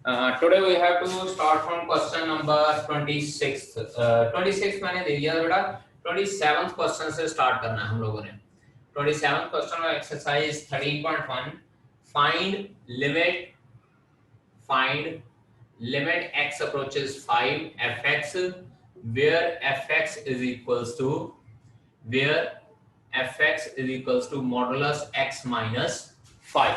Today we have to start from question number 26. 26 मैंने दे दिया था बेटा, 27th क्वेश्चन से स्टार्ट करना है हम लोगों ने। 27th क्वेश्चन में exercise 13.1 find limit x approaches 5 fx where fx is equals to modulus x minus 5।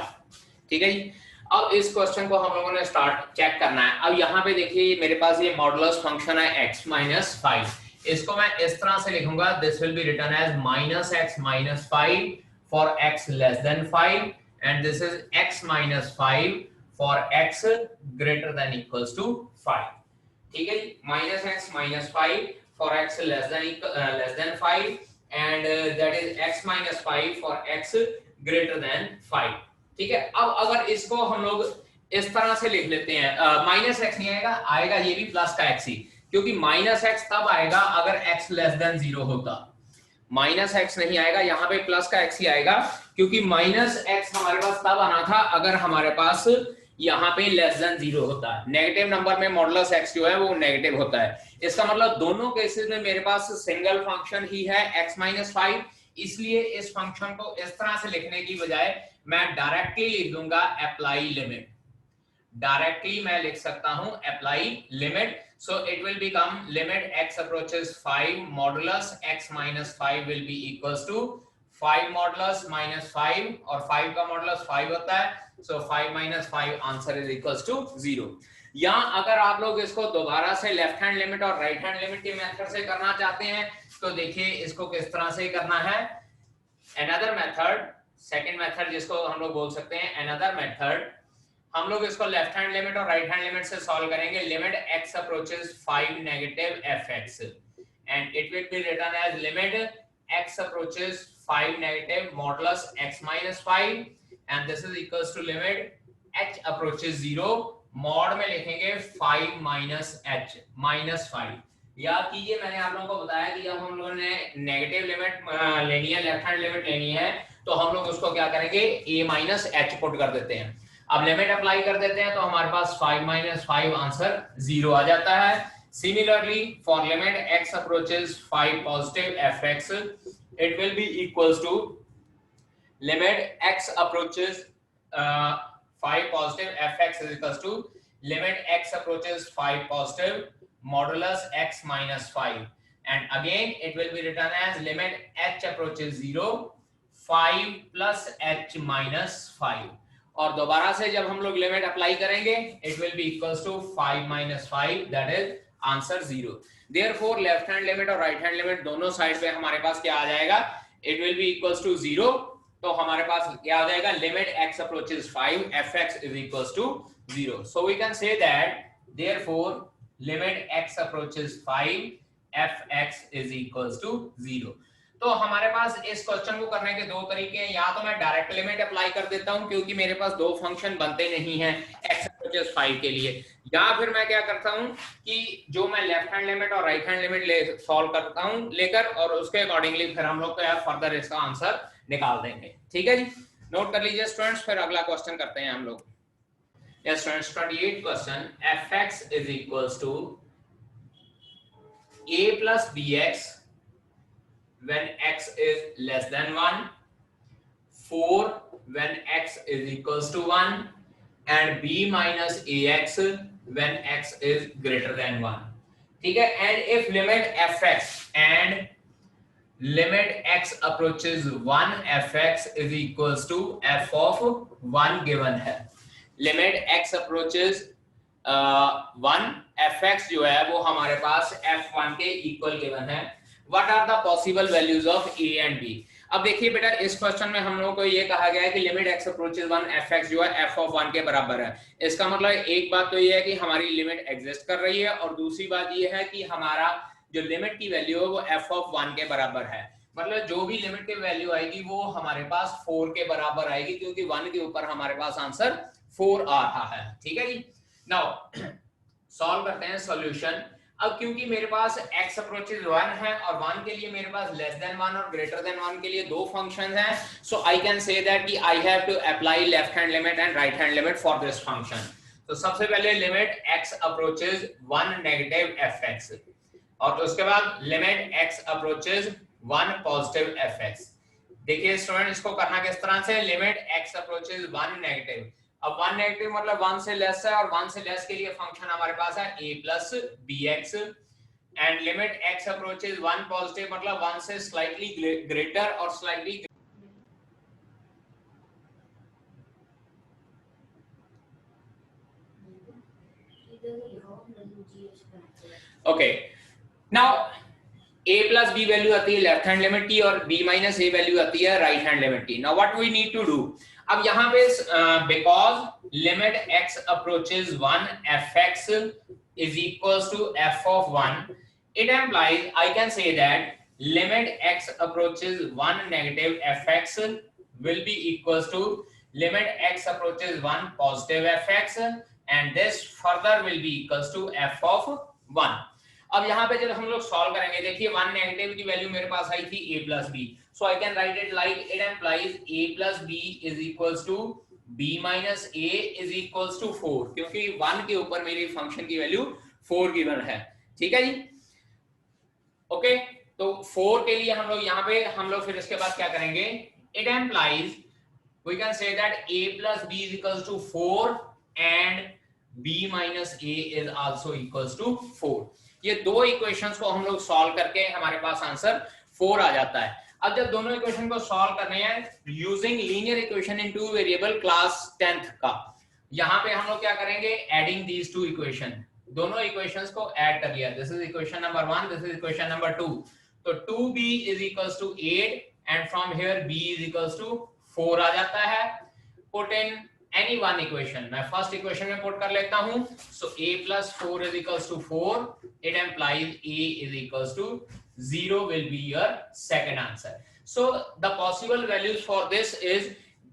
ठीक है जी। अब इस क्वेश्चन को हम लोगों ने स्टार्ट चेक करना है। अब यहाँ पे देखिए मेरे पास ये मॉडुलस फंक्शन है x माइनस 5। इसको मैं इस तरह से लिखूंगा, this will be written as minus x minus 5 for x less than 5 and this is x minus 5 for x greater than equals to 5। ठीक है जी, minus x minus 5 for x less than 5 and that is x minus 5 for x greater than 5। ठीक है। अब अगर इसको हम लोग इस तरह से लिख लेते हैं, माइनस एक्स नहीं आएगा, आएगा ये भी प्लस का एक्स ही, क्योंकि माइनस एक्स तब आएगा अगर एक्स लेस देन 0 होता। माइनस एक्स नहीं आएगा, यहाँ पे प्लस का एक्स ही आएगा, क्योंकि माइनस एक्स हमारे पास तब आना था अगर हमारे पास यहाँ पे लेस देन 0 होता है। नेगेटिव नंबर में मॉडुलस एक्स जो है वो नेगेटिव होता है। इसका मतलब दोनों केसेस में मेरे पास सिंगल फंक्शन ही है x माइनस 5, इसलिए इस फंक्शन को इस तरह से लिखने की बजाय मैं डायरेक्टली लिख दूंगा अप्लाई लिमिट। डायरेक्टली मैं लिख सकता हूं apply limit, so it will become limit x approaches 5 modulus x minus 5 will be equals to 5 modulus minus 5 और 5 का मॉडुलस 5 होता है, so 5 minus 5 answer is equals to 0। या अगर आप लोग इसको दोबारा से लेफ्ट हैंड लिमिट और राइट हैंड लिमिट के मेथड से करना चाहते हैं तो देखिए इसको किस तरह से करना है। अनदर मेथड, सेकंड मेथड जिसको हम लोग बोल सकते हैं अनदर मेथड, हम लोग इसको लेफ्ट हैंड लिमिट और राइट हैंड लिमिट से सॉल्व करेंगे। Limit x approaches 5 negative fx and it will be written as limit x approaches 5 negative modulus x minus 5 and this is equals to limit h approaches 0 mod में लिखेंगे 5 minus h minus 5। याद कीजिए मैंने आप लोगों को बताया कि जब हम लोगों ने नेगेटिव लिमिट लेनी है, लेफ्ट हैंड लिमिट लेनी है, तो हम लोग उसको क्या करेंगे, a माइनस h पुट कर देते हैं। अब लिमिट अप्लाई कर देते हैं तो हमारे पास 5 माइनस 5 आंसर 0 आ जाता है। Similarly for limit x approaches 5 positive fx it will be equals to limit x approaches 5 positive fx is equals to limit x approaches 5 positive modulus x minus 5 and again it will be written as limit h approaches 0 5 plus h minus 5 और दोबारा से जब हम लोग limit apply करेंगे it will be equals to 5 minus 5 that is answer 0। therefore left hand limit और right hand limit दोनों side पे हमारे पास क्या आ जाएगा, it will be equals to 0। तो हमारे पास क्या आ जाएगा, limit x approaches 5 fx is equals to 0। so we can say that therefore limit x approaches 5 fx is equals to 0। तो हमारे पास इस क्वेश्चन को करने के दो तरीके हैं, या तो मैं डायरेक्ट लिमिट अप्लाई कर देता हूं क्योंकि मेरे पास दो फंक्शन बनते नहीं हैं x approaches 5 के लिए, या फिर मैं क्या करता हूं कि जो मैं लेफ्ट हैंड लिमिट और राइट हैंड लिमिट ले सॉल्व करता हूं लेकर और उसके अकॉर्डिंगली फिर हम लोग क्या फर्दर इसका आंसर निकाल देंगे। ठीक है जी, नोट कर लीजिए स्टूडेंट्स, फिर अगला क्वेश्चन करते हैं हम लोग। Yes students, 28 question, fx is equals to a plus bx when x is less than 1, 4 when x is equals to 1 and b minus ax when x is greater than 1। ठीक है, and if limit fx and limit x approaches 1 fx is equals to f of 1 given है। Limit x approaches 1 fx जो है वो हमारे पास f1 के equal given है। What are the possible values of a and b। अब देखिए बेटा इस क्वेश्चन में हम लोगों को ये कहा गया है कि लिमिट x approaches 1 fx जो है f of 1 के बराबर है। इसका मतलब एक बात तो ये है कि हमारी लिमिट एग्जिस्ट कर रही है और दूसरी बात ये है कि हमारा जो लिमिट की वैल्यू है वो f of 1 के बराबर है। मतलब जो भी लिमिट की वैल्यू आएगी वो हमारे पास 4 के बराबर आएगी क्योंकि 1 के ऊपर हमारे पास आंसर 4 आ रहा है। ठीक है जी, नाउ सॉल्व करते हैं सॉल्यूशन। अब क्योंकि मेरे पास x अप्रोचेस 1 है और 1 के लिए मेरे पास लेस देन 1 और ग्रेटर देन 1 के लिए दो फंक्शंस हैं, so I can say that कि I have to apply left hand limit and right hand limit for this function. तो सबसे पहले limit x approaches 1 negative fx और उसके बाद limit x approaches 1 positive fx। देखिए स्टूडेंट, इसको करना किस तरह से, लिमिट x अप्रोचेस 1 नेगेटिव, अब 1 नेगेटिव मतलब 1 से लेस है और 1 से लेस के लिए फंक्शन हमारे पास है a plus bx and limit x approaches 1 positive मतलब 1 से स्लाइटली ग्रेटर और slightly okay. Now a plus b value आती है लेफ्ट हैंड लिमिट की और b माइनस a वैल्यू आती है राइट हैंड लिमिट की। Now what we need to do, अब यहाँ पे because limit x approaches 1 fx is equals to f of 1, it implies I can say that limit x approaches 1 negative fx will be equals to limit x approaches 1 positive fx and this further will be equals to f of 1। अब यहाँ पे जब हम लोग solve करेंगे, देखिए 1 negative की value मेरे पास आई थी a plus b, so I can write it like it implies a plus b is equals to b minus a is equals to 4, क्योंकि 1 के ऊपर मेरी फंक्शन की वैल्यू 4 गिवन है। ठीक है जी, ओके। तो 4 के लिए हम लोग यहाँ पे हम लोग फिर इसके बाद क्या करेंगे, it implies we can say that a plus b is equals to 4 and b minus a is also equals to 4। ये दो इक्वेशंस को हम लोग सॉल्व करके हमारे पास आंसर 4 आ जाता है। अब जब दोनों इक्वेशन को सॉल्व करने हैं using linear equation in two variable class 10th का, यहाँ पे हम लोग क्या करेंगे, एडिंग दीज टू इक्वेशन, दोनों इक्वेशंस को ऐड कर लिया। This is equation number 1, this is equation number 2। तो 2b is equals to 8 and from here b is equals to 4 आ जाता है। Put in any one equation, मैं फर्स्ट इक्वेशन में put कर लेता हूं। so a plus 4 is equals to 4, it implies a is equals to 0 will be your second answer। so the possible values for this is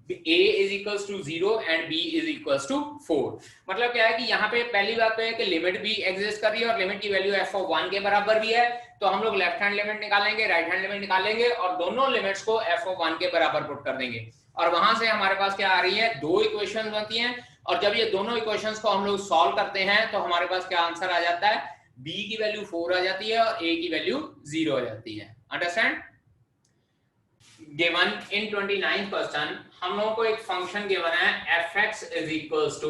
a is equals to 0 and b is equals to 4। मतलब क्या है कि यहाँ पे पहली बात तो है कि लिमिट भी एग्जिस्ट कर रही है और लिमिट की वैल्यू f of 1 के बराबर भी है, तो हम लोग लेफ्ट हैंड लिमिट निकालेंगे, राइट हैंड लिमिट निकालेंगे और दोनों लिमिट्स को f of 1 के बराबर पुट कर देंगे और वहां से हमारे पास क्या आ रही है, दो इक्वेशंस बनती हैं और जब ये दोनों इक्वेशंस को हम लोग सॉल्व करते हैं तो हमारे पास क्या आंसर आ जाता है, b की वैल्यू 4 आ जाती है और a की वैल्यू 0 आ जाती है। Understand? Given in 29th question हम लोगों को एक फंक्शन गिवन है fx is equals to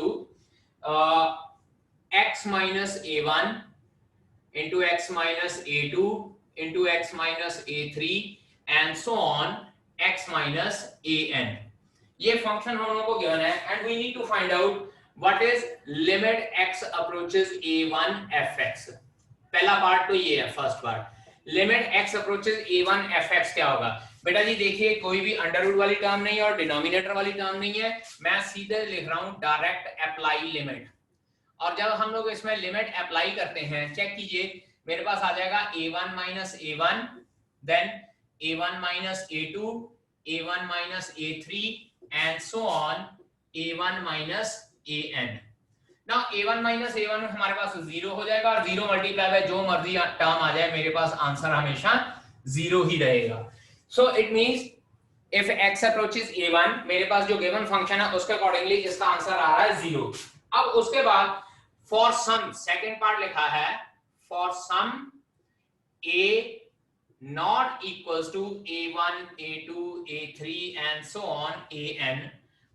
x minus a1 into x minus a2 into x minus a3 and so on x minus an। ये फंक्शन हम लोगों को गिवन है and we need to find out what is limit x approaches a1 fx। पहला part तो ये है, first part limit x approaches a1 fx क्या होगा। बेटा जी देखिए कोई भी अंडर रूट वाली टर्म नहीं है और डिनोमिनेटर वाली टर्म नहीं है, मैं सीधे लिख रहा हूं डायरेक्ट अप्लाई लिमिट। और जब हम लोग इसमें लिमिट अप्लाई करते हैं, चेक कीजिए मेरे पास आ जाएगा a1 minus a1 then a1 minus a2 a1 minus a3 and so on a1 minus an। now a1 minus a1 हमारे पास 0 हो जाएगा और 0 मल्टीप्लाई बाय जो मर्जी टर्म आ जाए मेरे पास आंसर हमेशा 0 ही रहेगा। so it means if x approaches a1 मेरे पास जो गिवन फंक्शन है उसके अकॉर्डिंगली इसका आंसर आ रहा है 0। अब उसके बाद फॉर सम सेकंड पार्ट लिखा है for some a not equals to a1 a2 a3 and so on an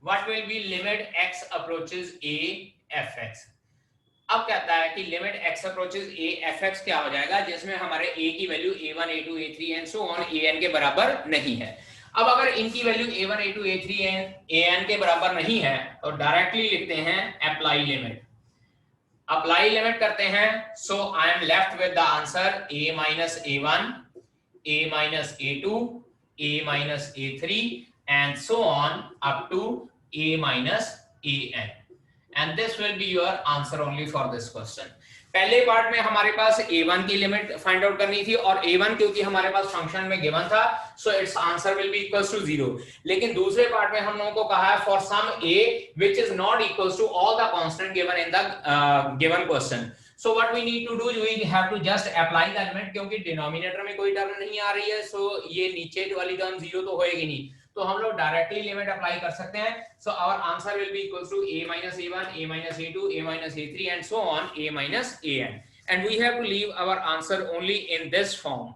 what will be limit x approaches a fx। अब कहता है कि limit x approaches a fx क्या हो जाएगा, जिसमें हमारे a की value a1 a2 a3 and so on an के बराबर नहीं है। अब अगर इनकी value a1 a2 a3 an के बराबर नहीं है तो डायरेक्टली लिखते हैं अप्लाई लिमिट। अप्लाई लिमिट करते हैं, so I am left with the answer a minus a1 a minus a2 a minus a3 and so on up to a minus an and this will be your answer only for this question। पहले part में हमारे पास a1 की limit find out करनी थी और a1 क्योंकि हमारे पास function में गिवन था so it's answer will be equals to 0। लेकिन दूसरे पार्ट में हम लोगों को कहा है for some a which is not equals to all the constant given in the given question। so what we need to do we have to just apply the limit, क्योंकि denominator में कोई term नहीं आ रही है सो ये नीचे वाली term 0 तो होएगी नहीं, तो हम लोग डायरेक्टली लिमिट अप्लाई कर सकते हैं. So our answer will be equals to a minus a1, a minus a2, a minus a3 and so on, a minus an, and we have to leave our answer only in this form.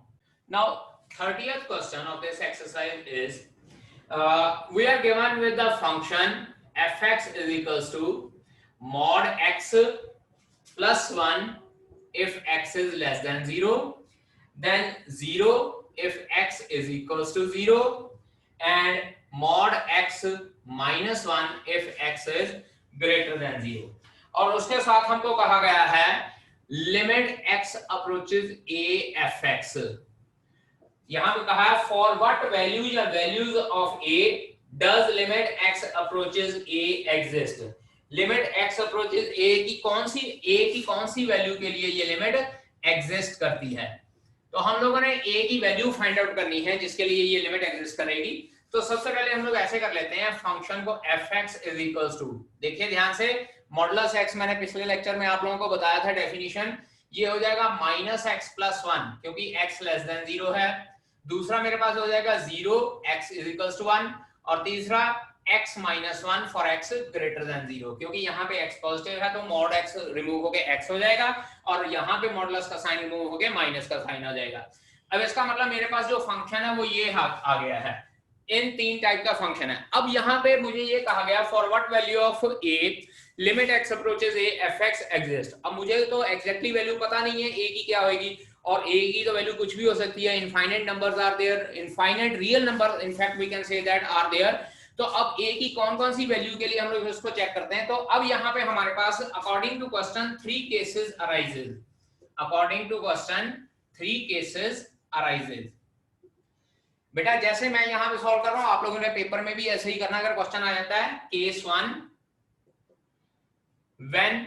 Now 30th question of this exercise is we are given with the function fx is equals to mod x plus 1 if x is less than 0, then 0 if x is equals to 0, and mod x minus 1 if x is greater than 0. और उसके साथ हमको कहा गया है limit x approaches a fx. यहां पे कहा है फॉर व्हाट वैल्यूज या values of a does limit x approaches a exist. Limit x approaches a की कौन सी वैल्यू के लिए ये लिमिट एग्जिस्ट करती है. तो हम लोगों ने a की वैल्यू फाइंड आउट करनी है जिसके लिए ये लिमिट एग्जिस्ट करेगी. तो सबसे पहले हम लोग ऐसे कर लेते हैं फंक्शन को fx इज इक्वल्स टू, देखिए ध्यान से, मॉडुलस x मैंने पिछले लेक्चर में आप लोगों को बताया था डेफिनेशन, ये हो जाएगा माइनस x प्लस 1 क्योंकि x लेस देन 0 है. दूसरा मेरे पास हो जाएगा 0 x इज इक्वल्स टू 1, और तीसरा x minus 1 for x greater than 0 क्योंकि यहाँ पे x पॉजिटिव है तो मॉड x रिमूव होके x हो जाएगा और यहाँ पे मॉडुलस का साइन रिमूव होके माइनस का साइन आ जाएगा. अब इसका मतलब मेरे पास जो फंक्शन है वो ये आ गया है. इन तीन टाइप का फंक्शन है. अब यहाँ पे मुझे ये कहा गया for what value of a limit x approaches a fx exist. अब मुझे तो एग्जैक्टली वैल्यू पता नहीं है a की क्या होगी, और a की तो वैल्यू कुछ भी हो सकती है. Infinite numbers are there, infinite real number in fact we can say that are there. तो अब a की कौन-कौन सी वैल्यू के लिए हम लोग इसको चेक करते हैं. तो अब यहाँ पे हमारे पास according to question 3 cases arises. According to question 3 cases arises. बेटा जैसे मैं यहाँ पे सॉल्व कर रहा हूँ आप लोगों ने पेपर में भी ऐसे ही करना. अगर क्वेश्चन आ जाता है case 1 when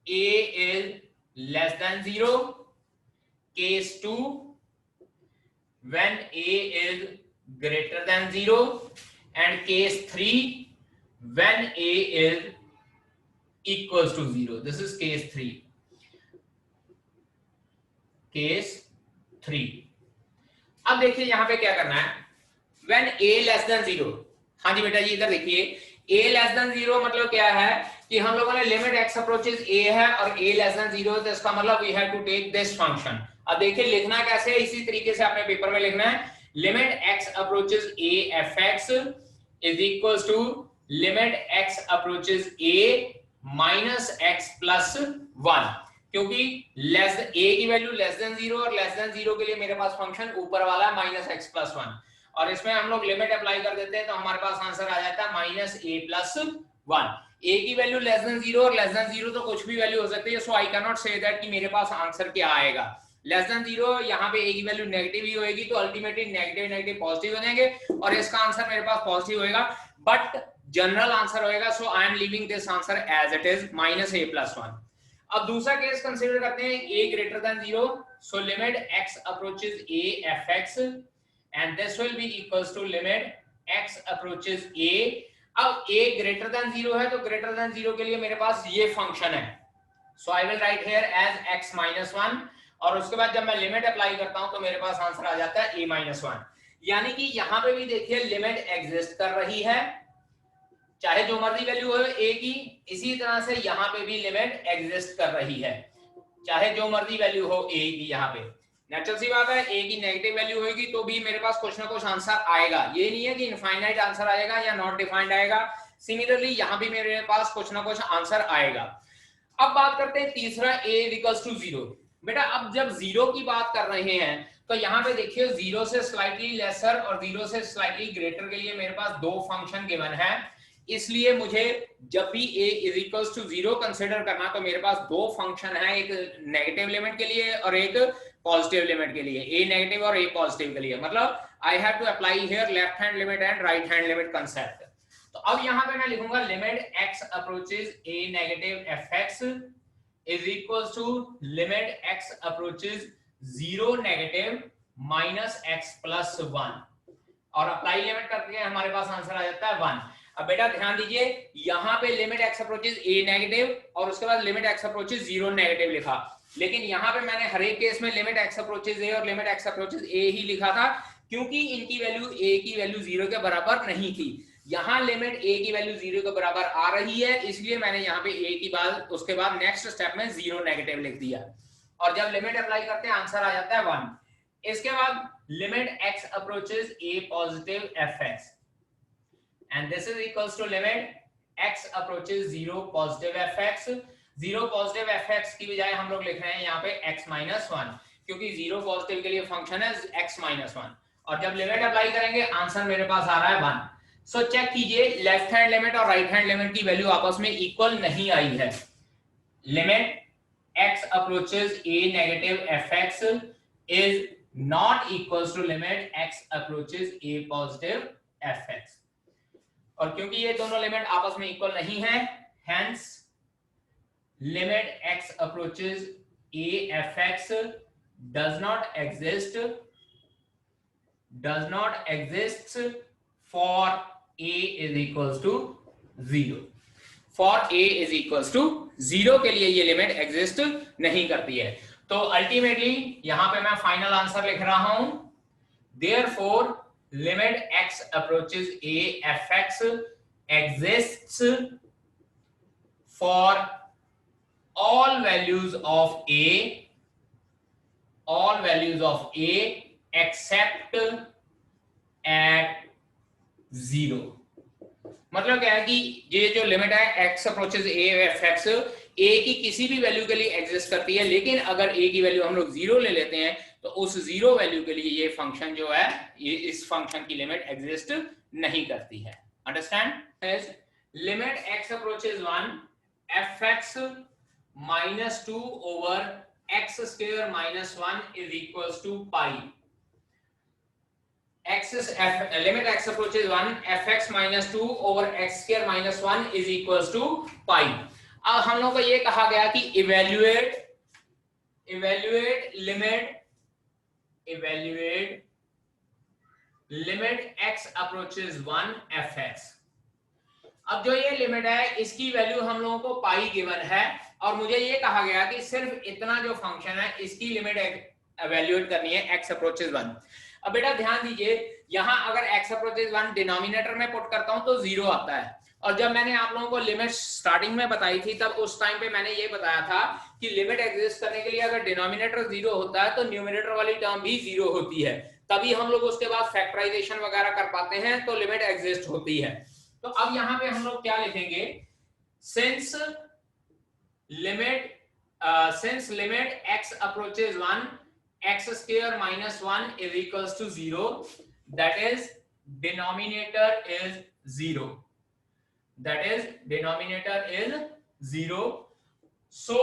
a is less than 0, case 2 when a is greater than 0, and case 3 when a is equals to 0. This is case 3. Case 3. अब देखिए यहाँ पे क्या करना है. when a less than 0, हाँ जी बेटा जी इधर देखिए, a less than 0 मतलब क्या है कि हम लोगों ने लिमिट x अप्रोचेस a है और a less than 0 है, तो इसका मतलब we have to take this function. अब देखिए लिखना कैसे है, इसी तरीके से आपने पेपर में लिखना है. Limit x approaches a fx is equals to limit x approaches a minus x plus 1, क्योंकि लेस a की वैल्यू लेस देन 0 और लेस देन 0 के लिए मेरे पास फंक्शन ऊपर वाला है माइनस x प्लस 1, और इसमें हम लोग लिमिट अप्लाई कर देते हैं तो हमारे पास आंसर आ जाता है माइनस a प्लस 1. a की वैल्यू लेस देन 0 और लेस देन 0 तो कुछ भी वैल्यू हो सकती है, so I can not say that कि मेरे पास आंसर क्या आएगा. लेस देन 0 यहाँ पे a की वैल्यू नेगेटिव ही होगी तो अल्टीमेटली नेगेटिव नेगेटिव पॉजिटिव हो जाएंगे और इसका आंसर मेरे पास पॉजिटिव होएगा, बट जनरल आंसर होएगा. So I am leaving this answer as it is minus a plus 1. अब दूसरा केस कंसीडर करते हैं a greater than 0. So limit x approaches a fx and this will be equals to limit x approaches a. अब a greater than 0 है तो greater than 0 के लिए मेरे पास ये फंक्शन है. So I will write here as x minus 1, और उसके बाद जब मैं लिमिट अप्लाई करता हूं तो मेरे पास आंसर आ जाता है a माइनस 1. यानी कि यहां पे भी देखिए लिमिट एग्जिस्ट कर रही है चाहे जो मर्जी वैल्यू हो a की, इसी तरह से यहां पे भी लिमिट एग्जिस्ट कर रही है चाहे जो मर्जी वैल्यू हो a की. यहां पे नेचुरल सी बात है, a की नेगेटिव वैल्यू होगी तो भी मेरे पास कुछ ना कुछ आंसर आएगा. ये नहीं है कि इनफाइनाइट आंसर आएगा या नॉट डिफाइंड आएगा. सिमिलरली यहां भी मेरे पास कुछ ना कुछ आंसर आएगा. अब बात करते हैं तीसरा a इक्वल्स टू 0. बेटा अब जब 0 की बात कर रहे हैं तो यहाँ पे देखिए 0 से स्लाइटली लेसर और 0 से स्लाइटली ग्रेटर के लिए मेरे पास दो फंक्शन गिवन है. इसलिए मुझे जब भी a is equals to 0 consider करना तो मेरे पास दो फंक्शन है, एक नेगेटिव लिमिट के लिए और एक पॉजिटिव लिमिट के लिए. a नेगेटिव और a पॉजिटिव के लिए, मतलब I have to apply here left hand limit and right hand limit concept. तो अब यहाँ पे मैं लिखूंगा limit x approaches a negative fx is equals to limit x approaches 0 negative minus x plus 1, और अप्लाई लिमिट करके हमारे पास answer आ जाता है 1. अब बेटा ध्यान दीजिए यहाँ पे limit x approaches a negative और उसके बाद लिमिट x अप्रोचेस 0 नेगेटिव लिखा, लेकिन यहाँ पे मैंने हर एक केस में लिमिट x अप्रोचेस a और लिमिट x अप्रोचेस a ही लिखा था क्योंकि इनकी वैल्यू a की वैल्यू 0 के बराबर नहीं थी। यहां लिमिट a की वैल्यू 0 के बराबर आ रही है, इसलिए मैंने यहाँ पे a की बाद उसके बाद नेक्स्ट स्टेप में 0 नेगेटिव लिख दिया, और जब लिमिट अप्लाई करते हैं आंसर आ जाता है 1। इसके बाद limit x approaches a positive fx and this is equals to limit x approaches 0 positive fx। 0 positive fx की बजाय हम लोग लिख रहे हैं यहाँ पे x minus 1, क्योंकि 0 पॉजिटिव के लिए फंक्शन है x minus 1, और जब लिमिट अप्लाई करेंगे आंसर मेरे पास आ रहा है 1। सो चेक कीजिए, लेफ्ट हैंड लिमिट और राइट हैंड लिमिट की वैल्यू आपस में इक्वल नहीं आई है। Limit x approaches a negative fx is not equals to limit x approaches a positive fx, और क्योंकि ये दोनों लिमिट आपस में इक्वल नहीं है, hence limit x approaches a fx does not exist for a is equals to 0। for a is equals to 0 के लिए ये लिमिट एग्जिस्ट नहीं करती है। तो अल्टीमेटली यहां पे मैं फाइनल आंसर लिख रहा हूं, therefore limit x approaches a fx exists for all values of a except at 0। मतलब क्या है कि ये जो लिमिट है x approaches a fx a की किसी भी वैल्यू के लिए एग्जिस्ट करती है, लेकिन अगर a की वैल्यू हम लोग 0 ले लेते हैं तो उस 0 वैल्यू के लिए ये फंक्शन जो है, ये इस फंक्शन की लिमिट एग्जिस्ट नहीं करती है। Understand? Limit x approaches 1 fx minus 2 over x square minus 1 is equals to pi। limit x approaches 1 fx minus 2 over x square minus 1 is equals to pi। अब हम लोगों को ये कहा गया कि evaluate limit x approaches 1 fx। अब जो ये लिमिट है इसकी वैल्यू हम लोगों को पाई गिवन है, और मुझे ये कहा गया कि सिर्फ इतना जो फंक्शन है इसकी लिमिट एवेल्युएट करनी है x अप्रोचेस 1। अब बेटा ध्यान दीजिए, यहां अगर x अप्रोचेस 1 डिनोमिनेटर में पुट करता हूं तो 0 आता है, और जब मैंने आप लोगों को लिमिट स्टार्टिंग में बताई थी तब उस टाइम पे मैंने ये बताया था कि लिमिट एग्जिस्ट करने के लिए अगर डिनोमिनेटर 0 होता है तो न्यूमरेटर वाली टर्म भी 0 होती है, तभी हम लोग उसके बाद फैक्टराइजेशन वगैरह कर पाते हैं, तो लिमिट एग्जिस्ट होती है। तो अब यहां पे हम लोग क्या लिखेंगे, since limit x approaches 1 x square minus 1 is equals to 0, that is denominator is 0, so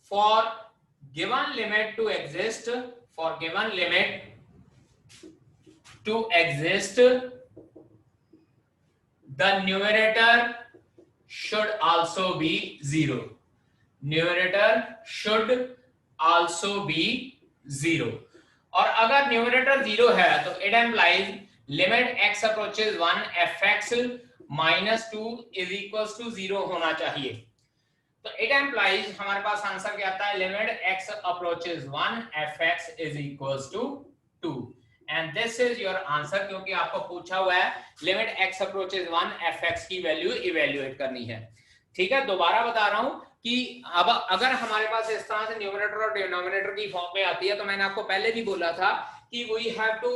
for given limit to exist, the numerator should also be 0। और अगर न्यूमरेटर 0 है तो it implies limit x approaches 1 fx minus 2 is equals to 0 होना चाहिए। तो it employees हमारे पास answer क्या आता है, limit x approaches 1 fx is equals to 2, and this is your answer, क्योंकि आपको पूछा हुआ है लिमिट x अप्रोचेस 1 fx की वैल्यू इवैल्यूएट करनी है। ठीक है, दोबारा बता रहा हूं कि अब अगर हमारे पास इस तरह से न्यूमरेटर और डिनोमिनेटर की फॉर्म में आती है तो मैंने आपको पहले भी बोला था कि वी हैव टू,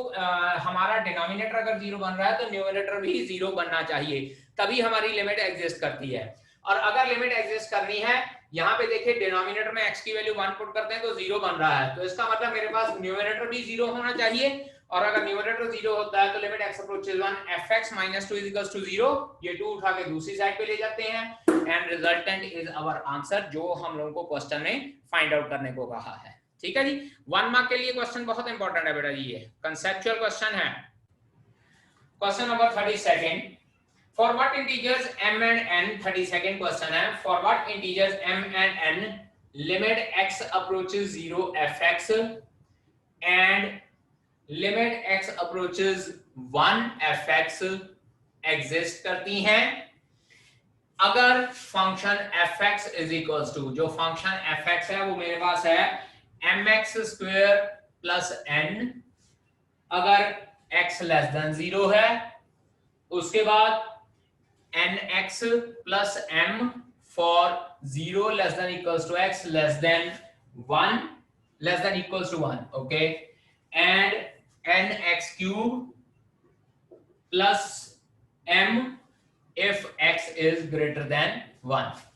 हमारा डिनोमिनेटर अगर 0 बन रहा है तो न्यूमरेटर भी 0 बनना चाहिए, तभी हमारी लिमिट एग्जिस्ट करती है। और अगर लिमिट एग्जिस्ट करनी है, यहाँ पे देखिए डिनोमिनेटर में x की वैल्यू 1 पुट करते हैं तो 0 बन रहा है, तो इसका मतलब मेरे पास न्यूमरेटर भी 0 होना चाहिए, और अगर न्यूमरेटर 0 होता है तो limit x approaches 1 fx minus 2 is equals to 0, ये 2 उठा के दूसरी साइड पे ले जाते हैं, and resultant is our answer, जो हम लोगों को क्वेश्चन में फाइंड आउट करने को कहा है। ठीक है जी, 1 मार्क के लिए क्वेश्चन बहुत इंपॉर्टेंट है बेटा जी, ये कंसेप्चुअल क्वेश्चन है। Question number 32, for what integers m and n, 32nd question है, for what integers m and n limit x approaches 0 fx and limit x approaches 1 fx exist करती हैं अगर function fx is equals to, जो function fx है वो मेरे पास है mx स्क्वायर प्लस n अगर x लेस देन 0 है, उसके बाद nx plus m for 0 less than equals to x less than 1 less than equals to 1, okay, and nx cube plus m if x is greater than 1।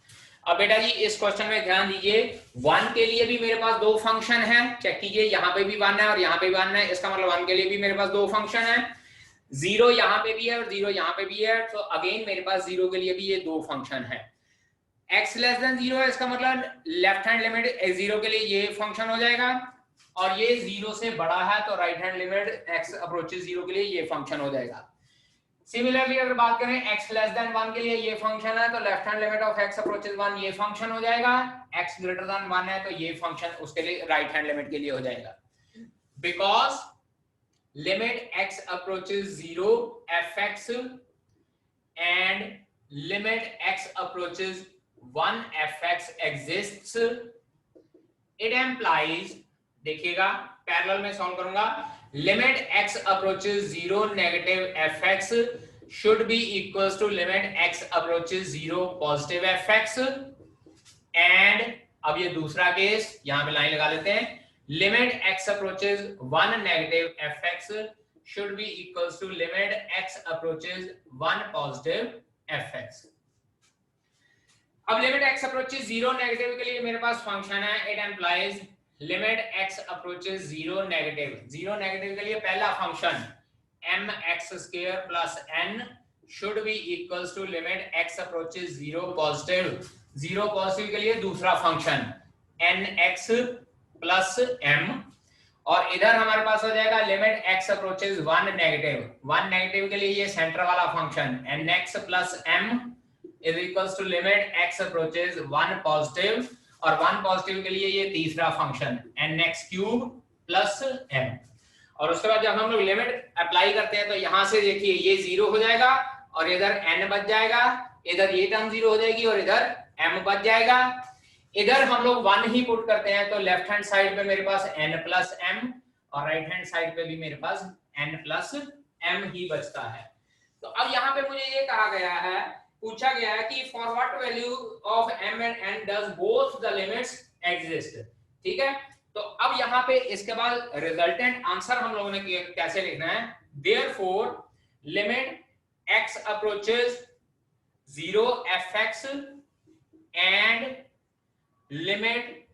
अब बेटा जी इस question में ध्यान दीजिए, 1 के लिए भी मेरे पास दो फंक्शन है, चेक कीजिए, यहाँ पे भी 1 है और यहाँ पे भी 1 है, इसका मतलब 1 के लिए भी मेरे पास दो फंक्शन है, 0 यहाँ पे भी है और 0 यहाँ पे भी है, तो अगेन मेरे पास 0 के लिए भी ये दो फंक्शन है। x लेस देन 0 है, इसका मतलब लेफ्ट हैंड लिमिट 0 के लिए ये फंक्शन हो जाएगा, और ये 0 से बड़ा है तो right hand limit x approaches 0 के लिए ये फंक्शन हो जाएगा। सिमिलरली अगर बात करें x लेस देन 1 के लिए ये फंक्शन है, तो left hand limit of x approaches 1 ये फंक्शन हो जाएगा, x ग्रेटर देन 1 है तो ये फंक्शन उसके लिए राइट हैंड लिमिट के लिए हो जाएगा, because limit x approaches 0 fx and limit x approaches 1 fx exists, it implies, देखिएगा पैरेलल में सॉल्व करूंगा, limit x approaches 0 negative fx should be equals to limit x approaches 0 positive fx, and अब ये दूसरा केस यहां पे line लगा लेते हैं, limit x approaches 1 negative fx should be equals to limit x approaches 1 positive fx। अब limit x approaches 0 negative के लिए मेरे पास फंक्शन है, it implies limit x approaches 0 negative, 0 negative के लिए पहला function mx² plus n should be equals to limit x approaches 0 positive, 0 positive के लिए दूसरा फंक्शन nx प्लस m, और इधर हमारे पास हो जाएगा limit x approaches 1 negative, 1 negative के लिए ये सेंटर वाला function nx plus m is equals to limit x approaches 1 positive, और 1 पॉजिटिव के लिए ये तीसरा function nx cube plus m, और उसके बाद जब हम लोग लिमिट अप्लाई करते हैं तो यहां से देखिए ये 0 हो जाएगा और इधर n बच जाएगा, इधर ये टर्म 0 हो जाएगी और इधर m बच जाएगा, इधर हम लोग 1 ही पुट करते हैं तो लेफ्ट हैंड साइड पे मेरे पास n प्लस m और राइट हैंड साइड पे भी मेरे पास n प्लस m ही बचता है। तो अब यहाँ पे मुझे ये कहा गया है, पूछा गया है कि for what value of m and n does both the limits exist, ठीक है। तो अब यहाँ पे इसके बाद रिजल्टेंट आंसर हम लोगों ने कैसे लिखना है, therefore limit x approaches 0 fx and limit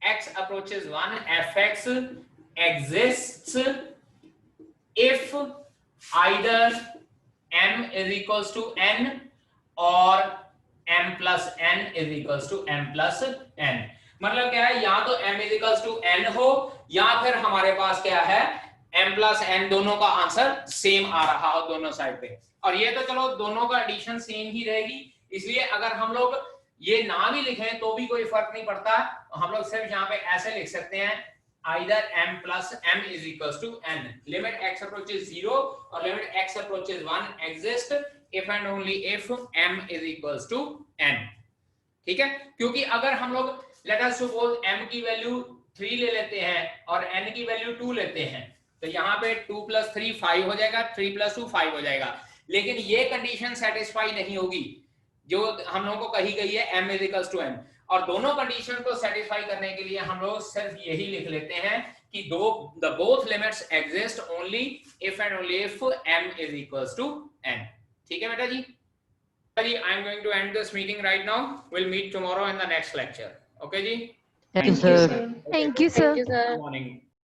x approaches 1 fx exists if either m is equals to n or m plus n is equals to m plus n। मतलब क्या है, या तो m is equals to n हो या फिर हमारे पास क्या है m plus n, दोनों का आंसर सेम आ रहा हो दोनों साइड पे, और ये तो चलो दोनों का एडिशन सेम ही रहेगी, इसलिए अगर हम लोग ये ना भी लिखें तो भी कोई फर्क नहीं पड़ता, हम लोग सिर्फ यहाँ पे ऐसे लिख सकते हैं either m plus m is equals to n, limit x approaches 0 और limit x approaches 1 exist if and only if m is equals to n, ठीक है। क्योंकि अगर हम लोग let us suppose m की वैल्यू 3 ले लेते हैं और n की वैल्यू 2 लेते हैं तो यहाँ पे 2 plus 3 5 हो जाएगा, 3 plus 2 5 हो जाएगा, लेकिन ये कंडीशन सेटिस्फाई नहीं होगी जो हम लोगों को कही गई है m is equals to n, और दोनों कंडीशन को सेटिस्फाई करने के लिए हम लोग सिर्फ यही लिख लेते हैं कि the both limits exist only if and only if m is equals to n, ठीक है बेटा जी। I am going to end this meeting right now, we'll meet tomorrow in the next lecture, okay ji. Thank you, sir. Thank you, sir. Good morning।